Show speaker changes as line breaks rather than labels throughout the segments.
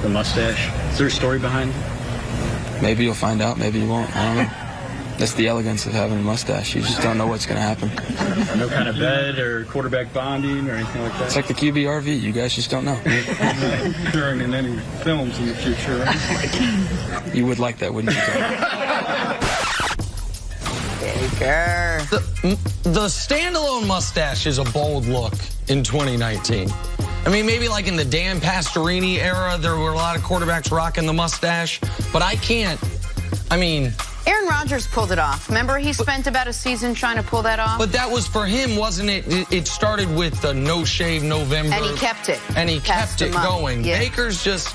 the mustache? Is there a story behind it?
Maybe you'll find out. Maybe you won't. I don't know. That's the elegance of having a mustache. You just don't know what's going to happen.
No kind of bet or quarterback bonding or anything like that?
It's like the QBRV. You guys just don't know.
Appearing in any films in the future, right?
You would like that, wouldn't you?
Baker.
The standalone mustache is a bold look in 2019. I mean, maybe like in the Dan Pastorini era, there were a lot of quarterbacks rocking the mustache, but I can't. I mean,
Aaron Rodgers pulled it off. Remember, he spent about a season trying to pull that off?
but that was for him, wasn't it? It started with the no-shave November.
And he kept it.
And he kept it going.
Yeah.
Baker's just,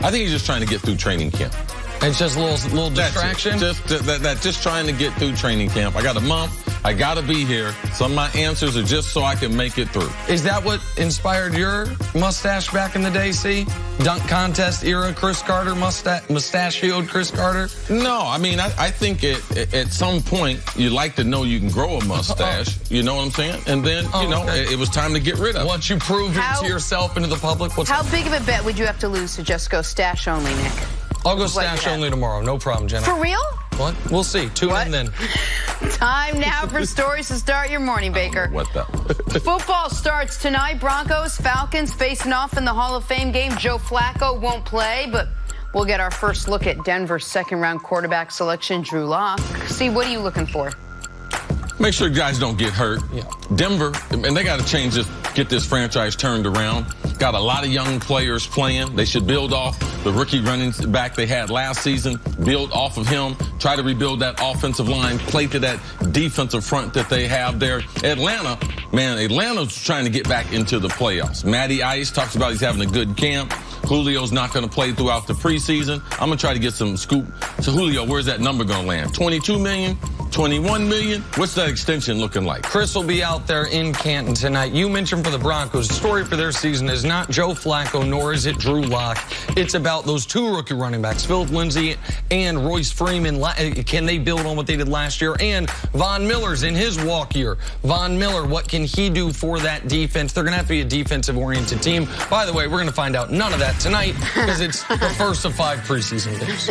I think he's just trying to get through training camp.
it's just a little distraction.
Just trying to get through training camp. I got a month. I got to be here. Some of my answers are just so I can make it through.
Is that what inspired your mustache back in the day, see? Dunk contest era Chris Carter, mustachioed Chris Carter?
No, I mean, I think at some point you like to know you can grow a mustache. You know what I'm saying? And then, it was time to get rid of it.
Once you proved it to yourself and to the public,
How big of a bet would you have to lose to just go stash only, Nick?
I'll go stash only tomorrow. No problem, Jenna.
For real?
What? We'll see. Tune in then.
Time now for stories to start your morning, Baker.
What the?
Football starts tonight. Broncos, Falcons facing off in the Hall of Fame game. Joe Flacco won't play, but we'll get our first look at Denver's second-round quarterback selection, Drew Lock. See, what are you looking for?
Make sure guys don't get hurt.
Yeah.
Denver, and they got to change this, get this franchise turned around. Got a lot of young players playing. They should build off the rookie running back they had last season, build off of him, try to rebuild that offensive line, play to that defensive front that they have there. Atlanta, man, Atlanta's trying to get back into the playoffs. Matty Ice talks about he's having a good camp. Julio's not going to play throughout the preseason. I'm going to try to get some scoop. So, Julio, where's that number going to land? 22 million? 21 million? What's that extension looking like?
Chris will be out there in Canton tonight. You mentioned for the Broncos, the story for their season is not Joe Flacco, nor is it Drew Lock. It's about those two rookie running backs, Philip Lindsay and Royce Freeman. Can they build on what they did last year? And Von Miller's in his walk year. Von Miller, what can he do for that defense? They're going to have to be a defensive-oriented team. By the way, we're going to find out none of that tonight because it's the first of 5 preseason games.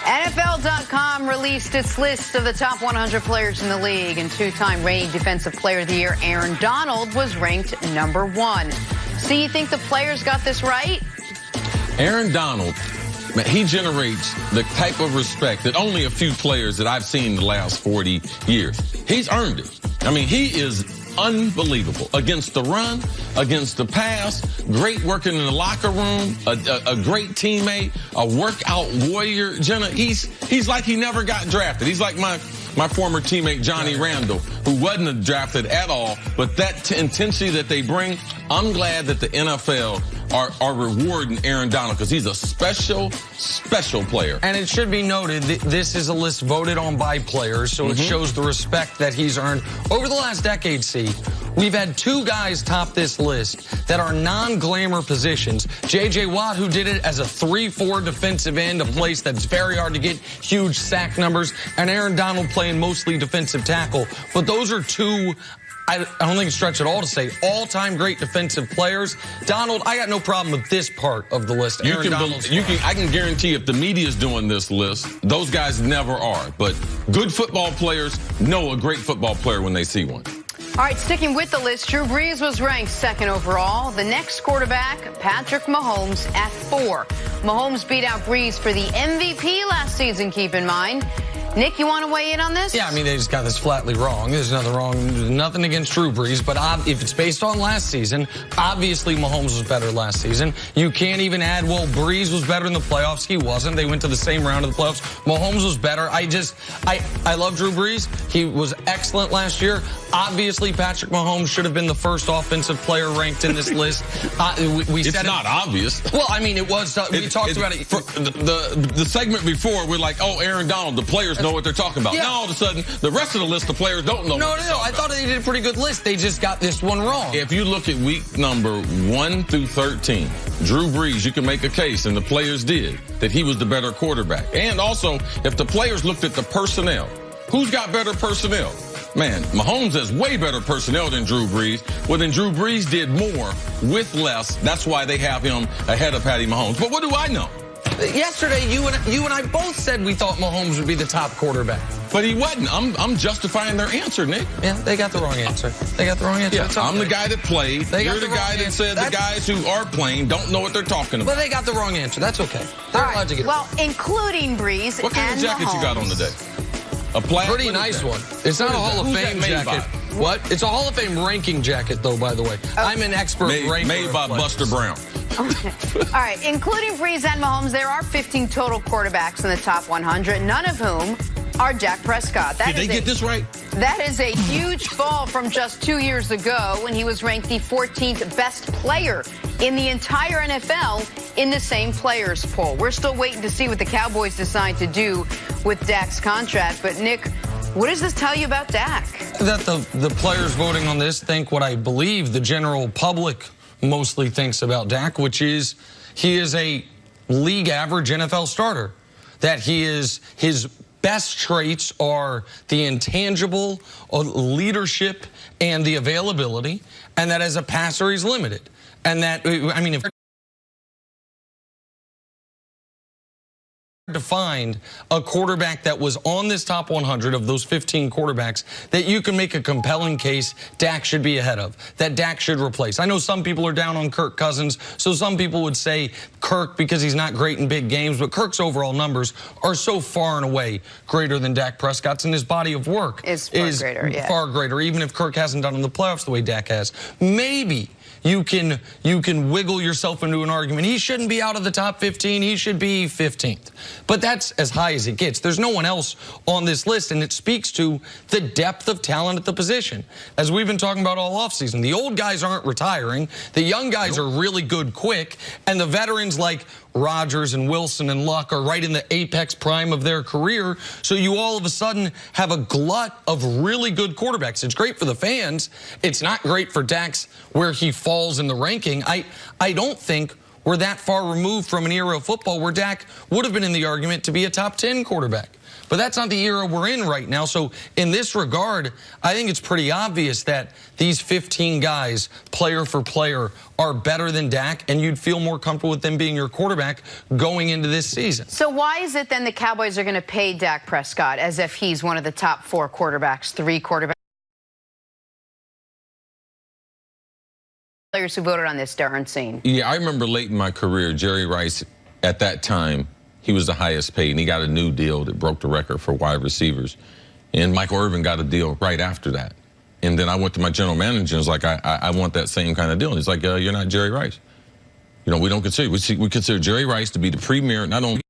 NFL.com released its list of the top 100 players in the league, and two-time reigning Defensive Player of the Year Aaron Donald was ranked number 1. So you think the players got this right?
Aaron Donald, man, he generates the type of respect that only a few players that I've seen in the last 40 years. He's earned it. I mean, he is unbelievable against the run, against the pass, great working in the locker room, a great teammate, a workout warrior. Jenna, he's like he never got drafted. He's like my former teammate Johnny Randall, who wasn't drafted at all, but that intensity that they bring, I'm glad that the NFL are rewarding Aaron Donald because he's a special player.
And it should be noted that this is a list voted on by players, so it shows the respect that he's earned. Over the last decade, we've had 2 guys top this list that are non-glamour positions. J.J. Watt, who did it as a 3-4 defensive end, a place that's very hard to get huge sack numbers, and Aaron Donald playing mostly defensive tackle. But those are 2... I don't think it's stretch at all to say all-time great defensive players. Donald, I got no problem with this part of the list.
I can guarantee if the media is doing this list, those guys never are. But good football players know a great football player when they see one.
All right, sticking with the list, Drew Brees was ranked 2nd overall. The next quarterback, Patrick Mahomes, at 4. Mahomes beat out Brees for the MVP last season, keep in mind. Nick, you want to weigh in on this?
Yeah, I mean, they just got this flatly wrong. There's nothing wrong. There's nothing against Drew Brees, but if it's based on last season, obviously Mahomes was better last season. You can't even add, well, Brees was better in the playoffs. He wasn't. They went to the same round of the playoffs. Mahomes was better. I love Drew Brees. He was excellent last year. Obviously, Patrick Mahomes should have been the first offensive player ranked in this list.
It's not obvious.
Well, I mean, it was. We talked about it.
The segment before, we're like, oh, Aaron Donald, the players know what they're talking about.
Yeah.
Now, all of a sudden, the rest of the list, the players don't know what they're talking
I thought they did a pretty good list. They just got this one wrong.
If you look at week number 1 through 13, Drew Brees, you can make a case, and the players did, that he was the better quarterback. And also, if the players looked at the personnel, who's got better personnel? Man, Mahomes has way better personnel than Drew Brees. Well, then Drew Brees did more with less. That's why they have him ahead of Patty Mahomes. But what do I know?
Yesterday, you and I both said we thought Mahomes would be the top quarterback.
But he wasn't. I'm justifying their answer, Nick.
Yeah, they got the wrong answer. They got the wrong answer.
Yeah, I'm the guy that played. You're the guy that said the guys who are playing don't know what they're talking about.
But they got the wrong answer. That's okay. They're allowed to get it.
Well, including Brees
What kind of jacket
Mahomes.
you got on today? A plaid?
Pretty nice one. It's not a Hall of Fame jacket. What? It's a Hall of Fame ranking jacket, though, by the way. I'm an expert ranker.
Made by Buster Brown.
Okay. All right, including Brees and Mahomes, there are 15 total quarterbacks in the top 100, none of whom are Dak Prescott.
Did they get this right?
That is a huge fall from just 2 years ago when he was ranked the 14th best player in the entire NFL in the same players poll. We're still waiting to see what the Cowboys decide to do with Dak's contract. But, Nick, what does this tell you about Dak?
That the players voting on this think what I believe the general public mostly thinks about Dak, which is he is a league average NFL starter. That his best traits are the intangible leadership and the availability, and that as a passer he's limited. And that, I mean, if to find a quarterback that was on this top 100 of those 15 quarterbacks that you can make a compelling case Dak should be ahead of, that Dak should replace. I know some people are down on Kirk Cousins, so some people would say Kirk because he's not great in big games, but Kirk's overall numbers are so far and away greater than Dak Prescott's, and his body of work is far greater, even if Kirk hasn't done in the playoffs the way Dak has. Maybe you can wiggle yourself into an argument. He shouldn't be out of the top 15. He should be 15th. But that's as high as it gets. There's no one else on this list, and it speaks to the depth of talent at the position. As we've been talking about all offseason, the old guys aren't retiring. The young guys are really good quick, and the veterans like Rodgers and Wilson and Luck are right in the apex prime of their career. So you all of a sudden have a glut of really good quarterbacks. It's great for the fans. It's not great for Dak's where he falls in the ranking. I don't think we're that far removed from an era of football where Dak would have been in the argument to be a top 10 quarterback. But that's not the era we're in right now. So in this regard, I think it's pretty obvious that these 15 guys, player for player, are better than Dak, and you'd feel more comfortable with them being your quarterback going into this season.
So why is it then the Cowboys are going to pay Dak Prescott as if he's one of the top 4 quarterbacks, 3 quarterbacks? Players who voted on this aren't seen.
Yeah, I remember late in my career, Jerry Rice, at that time, he was the highest paid, and he got a new deal that broke the record for wide receivers. And Michael Irvin got a deal right after that. And then I went to my general manager and was like, I want that same kind of deal. And he's like, you're not Jerry Rice. You know, we don't consider, we consider Jerry Rice to be the premier, not only.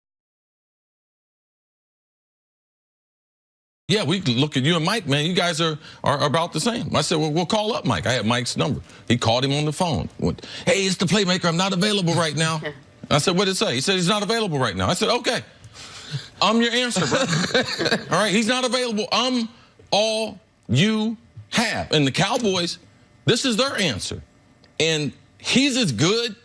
Yeah, we look at you and Mike, man, you guys are about the same. I said, well, we'll call up Mike. I had Mike's number. He called him on the phone. Went, hey, it's the playmaker. I'm not available right now. I said, what did it say? He said, he's not available right now. I said, okay. I'm your answer, bro. All right, he's not available. I'm all you have. And the Cowboys, this is their answer. And he's as good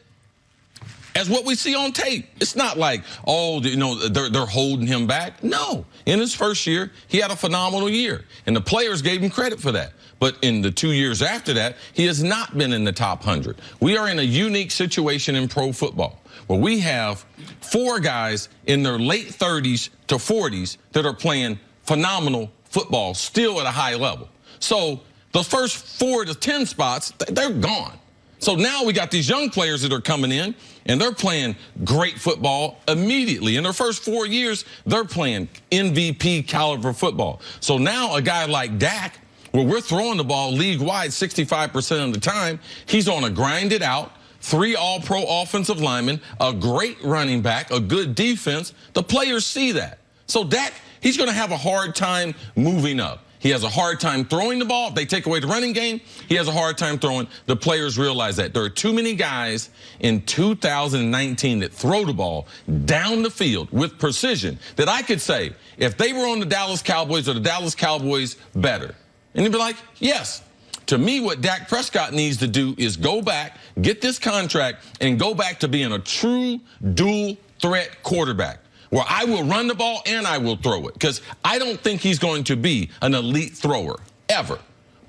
as what we see on tape. It's not like, oh, you know, they're holding him back. No. In his first year, he had a phenomenal year. And the players gave him credit for that. But in the 2 years after that, he has not been in the top 100. We are in a unique situation in pro football where we have 4 guys in their late 30s to 40s that are playing phenomenal football still at a high level. So the first 4 to 10 spots, they're gone. So now we got these young players that are coming in, and they're playing great football immediately. In their first 4 years, they're playing MVP caliber football. So now a guy like Dak, where we're throwing the ball league-wide 65% of the time, he's on a grinded out, 3 all-pro offensive linemen, a great running back, a good defense. The players see that. So Dak, he's going to have a hard time moving up. He has a hard time throwing the ball. If they take away the running game, he has a hard time throwing. The players realize that. There are too many guys in 2019 that throw the ball down the field with precision that I could say, if they were on the Dallas Cowboys, are the Dallas Cowboys better? And you'd be like, yes. To me, what Dak Prescott needs to do is go back, get this contract, and go back to being a true dual threat quarterback, where I will run the ball and I will throw it, because I don't think he's going to be an elite thrower, ever. ever.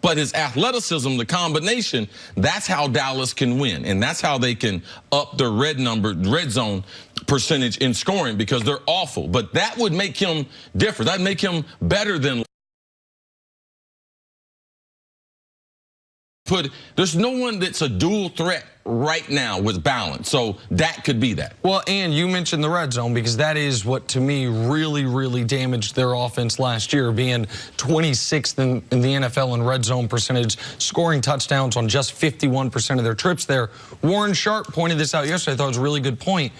But his athleticism, the combination, that's how Dallas can win. And that's how they can up their red zone percentage in scoring, because they're awful. But that would make him different. That'd make him better than there's no one that's a dual threat right now with balance. So that could be that.
Well, and you mentioned the red zone, because that is what, to me, really damaged their offense last year, being 26th in the NFL in red zone percentage, scoring touchdowns on just 51% of their trips there. Warren Sharp pointed this out yesterday. I thought it was a really good point.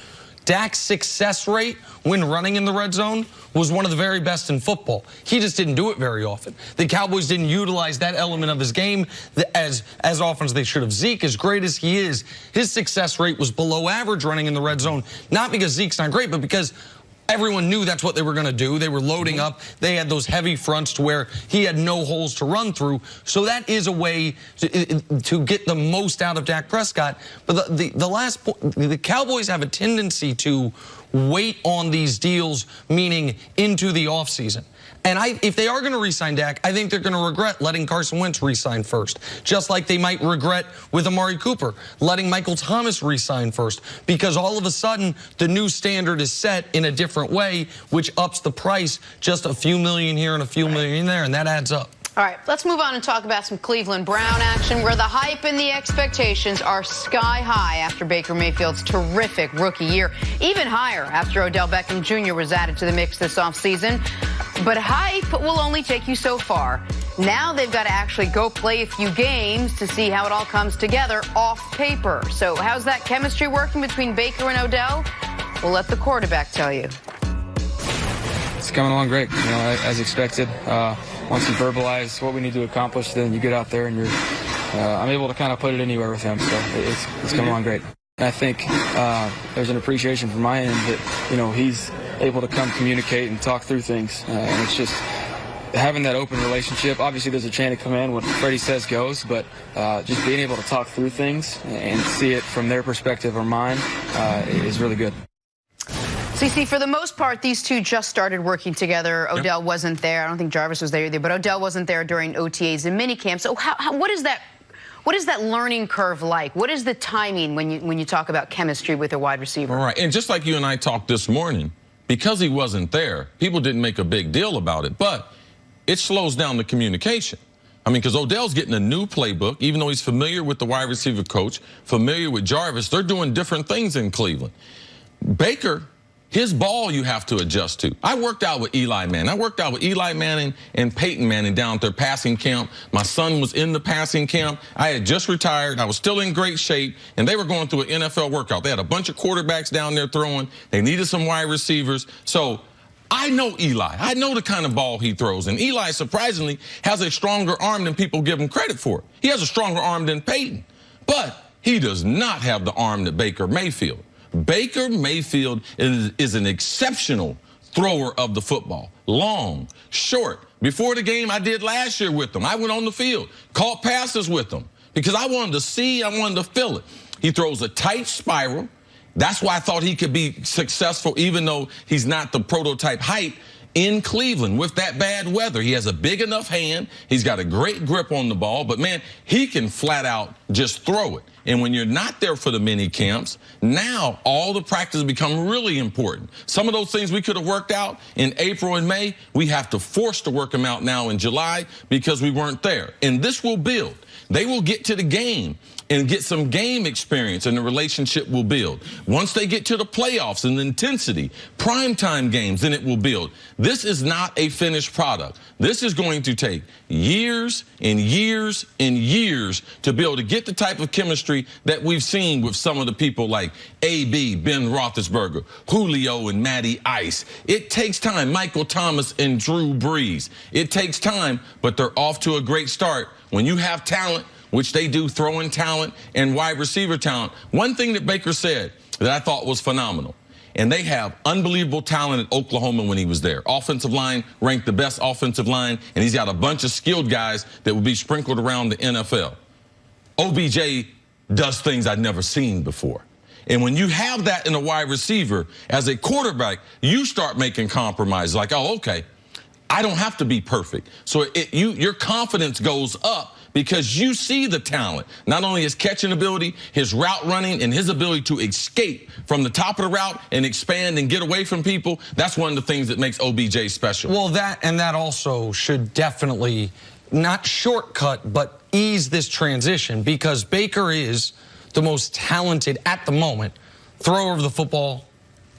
Dak's success rate when running in the red zone was one of the very best in football. He just didn't do it very often. The Cowboys didn't utilize that element of his game as often as they should have. Zeke, as great as he is, his success rate was below average running in the red zone, not because Zeke's not great, but because everyone knew that's what they were going to do. They were loading up. They had those heavy fronts to where he had no holes to run through. So that is a way to get the most out of Dak Prescott. But the Cowboys have a tendency to wait on these deals, meaning into the offseason. And if they are going to re-sign Dak, I think they're going to regret letting Carson Wentz re-sign first. Just like they might regret with Amari Cooper, letting Michael Thomas re-sign first. Because all of a sudden, the new standard is set in a different way, which ups the price just a few million here and a few million there, and that adds up.
All right, let's move on and talk about some Cleveland Brown action, where the hype and the expectations are sky high after Baker Mayfield's terrific rookie year. Even higher after Odell Beckham Jr. was added to the mix this offseason. But hype will only take you so far. Now they've got to actually go play a few games to see how it all comes together off paper. So how's that chemistry working between Baker and Odell? We'll let the quarterback tell you.
It's coming along great, as expected. Once you verbalize what we need to accomplish, then you get out there and I'm able to kind of put it anywhere with him. So it's coming along great. I think there's an appreciation from my end that, he's able to come communicate and talk through things. And it's just having that open relationship. Obviously, there's a chain of command. What Freddie says goes. But just being able to talk through things and see it from their perspective or mine is really good.
CC, for the most part, these two just started working together. Odell wasn't there. I don't think Jarvis was there either, but Odell wasn't there during OTAs and minicamp. So what is that learning curve like? What is the timing when you talk about chemistry with a wide receiver?
All right, and just like you and I talked this morning, because he wasn't there, people didn't make a big deal about it, but it slows down the communication. I mean, because Odell's getting a new playbook, even though he's familiar with the wide receiver coach, familiar with Jarvis. They're doing different things in Cleveland. Baker, his ball you have to adjust to. I worked out with Eli Manning. I worked out with Eli Manning and Peyton Manning down at their passing camp. My son was in the passing camp. I had just retired. I was still in great shape, and they were going through an NFL workout. They had a bunch of quarterbacks down there throwing. They needed some wide receivers. So I know Eli. I know the kind of ball he throws. And Eli, surprisingly, has a stronger arm than people give him credit for. He has a stronger arm than Peyton. But he does not have the arm that Baker Mayfield. Baker Mayfield is an exceptional thrower of the football. Long, short. Before the game I did last year with him, I went on the field, caught passes with him because I wanted to see, I wanted to feel it. He throws a tight spiral. That's why I thought he could be successful, even though he's not the prototype height in Cleveland with that bad weather. He has a big enough hand. He's got a great grip on the ball, but man, he can flat out just throw it. And when you're not there for the mini camps, now all the practice become really important. Some of those things we could have worked out in April and May, we have to force to work them out now in July because we weren't there. And this will build. They will get to the game and get some game experience, and the relationship will build. Once they get to the playoffs and the intensity, primetime games, then it will build. This is not a finished product. This is going to take years and years and years to be able to get the type of chemistry that we've seen with some of the people like A.B., Ben Roethlisberger, Julio and Matty Ice. It takes time. Michael Thomas and Drew Brees. It takes time, but they're off to a great start. When you have talent, which they do, throwing talent and wide receiver talent. One thing that Baker said that I thought was phenomenal, and they have unbelievable talent at Oklahoma when he was there. Offensive line ranked the best offensive line, and he's got a bunch of skilled guys that will be sprinkled around the NFL. OBJ does things I'd never seen before. And when you have that in a wide receiver, as a quarterback, you start making compromises like, oh, okay, I don't have to be perfect. So your confidence goes up because you see the talent, not only his catching ability, his route running, and his ability to escape from the top of the route and expand and get away from people. That's one of the things that makes OBJ special.
Well, that also should definitely not shortcut, but ease this transition, because Baker is the most talented at the moment thrower of the football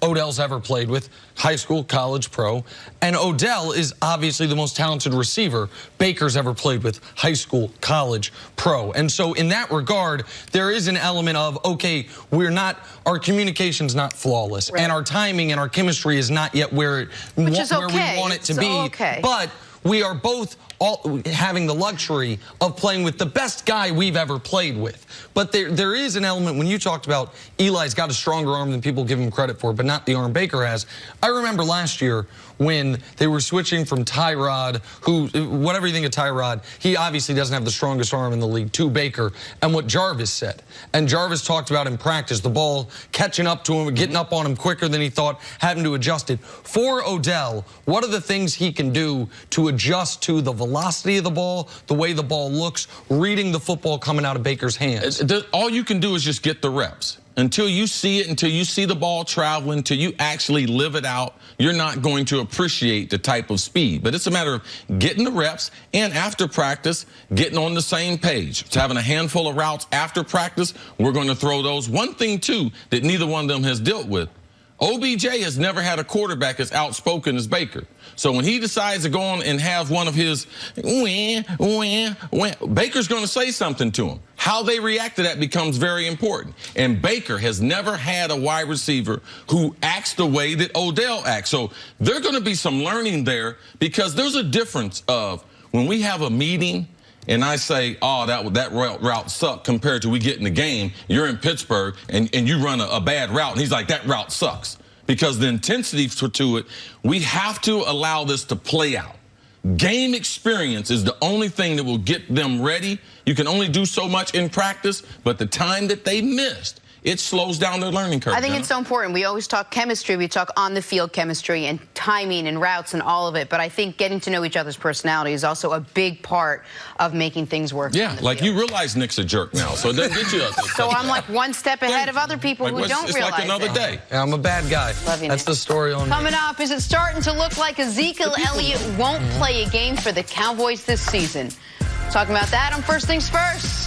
Odell's ever played with, high school, college, pro. And Odell is obviously the most talented receiver Baker's ever played with, high school, college, pro. And so in that regard, there is an element of, okay, our communication's not flawless, right, and our timing and our chemistry is not yet where we want it to be. Okay. But we are both having the luxury of playing with the best guy we've ever played with. But there is an element, when you talked about Eli's got a stronger arm than people give him credit for, but not the arm Baker has. I remember last year when they were switching from Tyrod, who, whatever you think of Tyrod, he obviously doesn't have the strongest arm in the league, to Baker, and what Jarvis said. And Jarvis talked about in practice, the ball catching up to him, getting up on him quicker than he thought, having to adjust it. For Odell, what are the things he can do to adjust to the velocity of the ball, the way the ball looks, reading the football coming out of Baker's hands?
All you can do is just get the reps. Until you see it, until you see the ball traveling, until you actually live it out, you're not going to appreciate the type of speed. But it's a matter of getting the reps, and after practice, getting on the same page. It's having a handful of routes after practice. We're going to throw those. One thing, too, that neither one of them has dealt with, OBJ has never had a quarterback as outspoken as Baker. So when he decides to go on and have one of his Baker's going to say something to him. How they react to that becomes very important. And Baker has never had a wide receiver who acts the way that Odell acts. So there's going to be some learning there, because there's a difference of when we have a meeting and I say, oh, that route sucked, compared to we get in the game, you're in Pittsburgh, and you run a bad route, and he's like, that route sucks. Because the intensity to it, we have to allow this to play out. Game experience is the only thing that will get them ready. You can only do so much in practice, but the time that they missed, it slows down their learning curve.
I think it's so important. We always talk chemistry. We talk on-the-field chemistry and timing and routes and all of it. But I think getting to know each other's personality is also a big part of making things work.
Yeah, like you realize Nick's a jerk now, so it doesn't get you up there.
So I'm like one step ahead of other people who don't realize it.
It's like another day.
Yeah, I'm a bad guy. That's the story on me.
Coming up, is it starting to look like Ezekiel Elliott won't play a game for the Cowboys this season? Talking about that on First Things First.